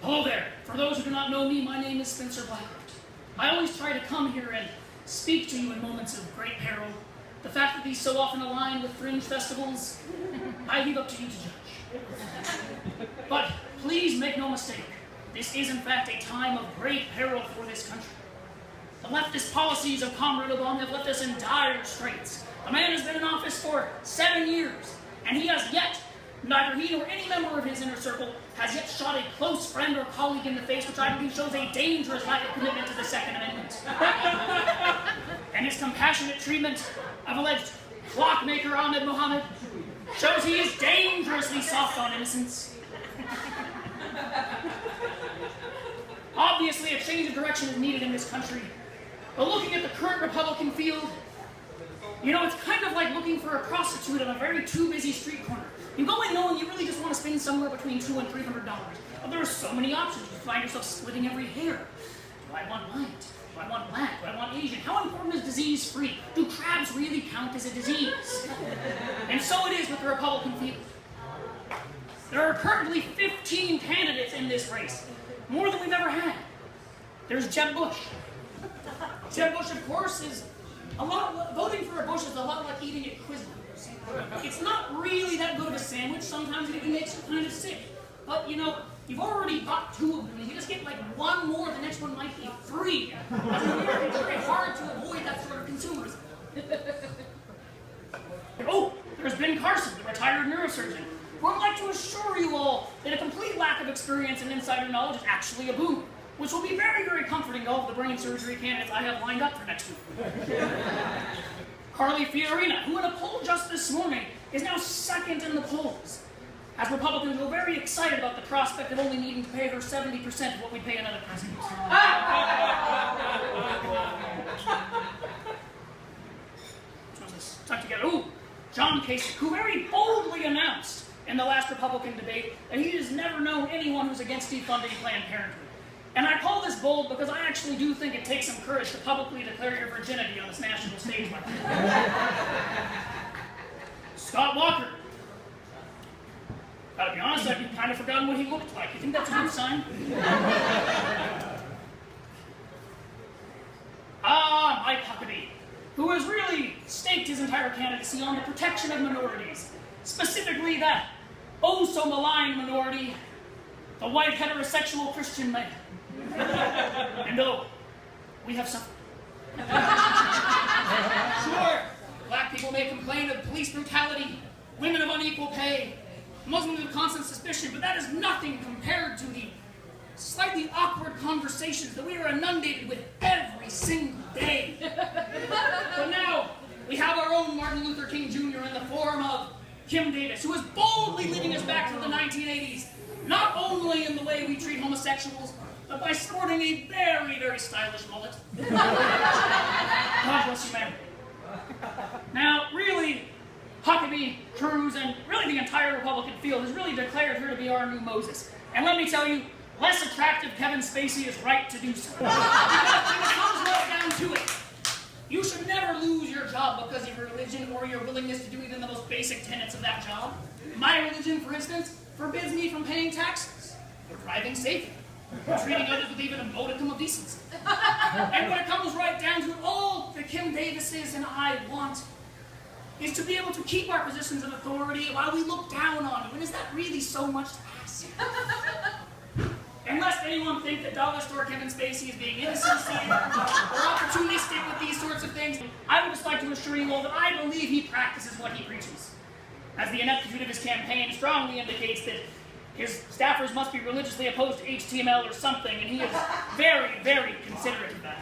Hello there. For those who do not know me, my name is Blackhart. I always try to come here and speak to you in moments of great peril. The fact that these so often align with Fringe festivals, I leave up to you to judge. But please make no mistake, this is in fact a time of great peril for this country. The leftist policies of Comrade Obama have left us in dire straits. The man has been in office for 7 years, and he has yet, neither he nor any member of his inner circle has yet shot a close friend or colleague in the face, which I believe shows a dangerous lack of commitment to the Second Amendment. And his compassionate treatment of alleged clockmaker Ahmed Mohammed shows he is dangerously soft on innocence. Obviously, a change of direction is needed in this country. But looking at the current Republican field, you know, it's kind of like looking for a prostitute on a very too busy street corner. You go in knowing you really just want to spend somewhere between $200 and $300. But there are so many options. You find yourself splitting every hair. Do I want white? Do I want black? Do I want Asian? How important is disease-free? Do crabs really count as a disease? And so it is with the Republican field. There are currently 15 candidates in this race. More than we've ever had. There's Jeb Bush. Jeb Bush, of course, is voting for a Bush is a lot like eating at Quiznos. It's not really that good of a sandwich. Sometimes it even makes you kind of sick. But, you know, you've already bought 2 of them, and you just get like 1 more, the next one might be free. As an American, it's very hard to avoid that sort of consumerism. Oh, there's Ben Carson, the retired neurosurgeon, who I'd like to assure you all that a complete lack of experience and insider knowledge is actually a boon, which will be very, very comforting to all of the brain surgery candidates I have lined up for next week. Carly Fiorina, who in a poll just this morning is now 2nd in the polls, as Republicans were very excited about the prospect of only needing to pay her 70% of what we'd pay another president. Which was this? Stuck together. Ooh, John Kasich, who very boldly announced in the last Republican debate that he has never known anyone who's against defunding Planned Parenthood. And I call this bold because I actually do think it takes some courage to publicly declare your virginity on this national stage like that. Scott Walker. Gotta be honest, I've kind of forgotten what he looked like. You think that's a good sign? Mike Huckabee, who has really staked his entire candidacy on the protection of minorities. Specifically that oh-so-maligned minority, the white heterosexual Christian man. And oh, we have suffered. Sure, black people may complain of police brutality, women of unequal pay, Muslims of constant suspicion, but that is nothing compared to the slightly awkward conversations that we are inundated with every single day. But now, we have our own Martin Luther King Jr. in the form of Kim Davis, who is boldly leading us back to the 1980s, not only in the way we treat homosexuals, but by sporting a very, very stylish mullet. God bless you, man. Now, really, Huckabee, Cruz, and really the entire Republican field has really declared her to be our new Moses. And let me tell you, less attractive Kevin Spacey is right to do so. Because when it comes right down to it, you should never lose your job because of your religion or your willingness to do even the most basic tenets of that job. My religion, for instance, forbids me from paying taxes, or driving safely, or treating others with even a modicum of decency. And when it comes right down to it, all that Kim Davis is and I want is to be able to keep our positions of authority while we look down on you. And is that really so much to ask? Unless anyone thinks that dollar store Kevin Spacey is being insincere or opportunistic with these sorts of things, I would just like to assure you all that I believe he practices what he preaches. As the ineptitude of his campaign strongly indicates that his staffers must be religiously opposed to HTML or something, and he is very, very considerate of that.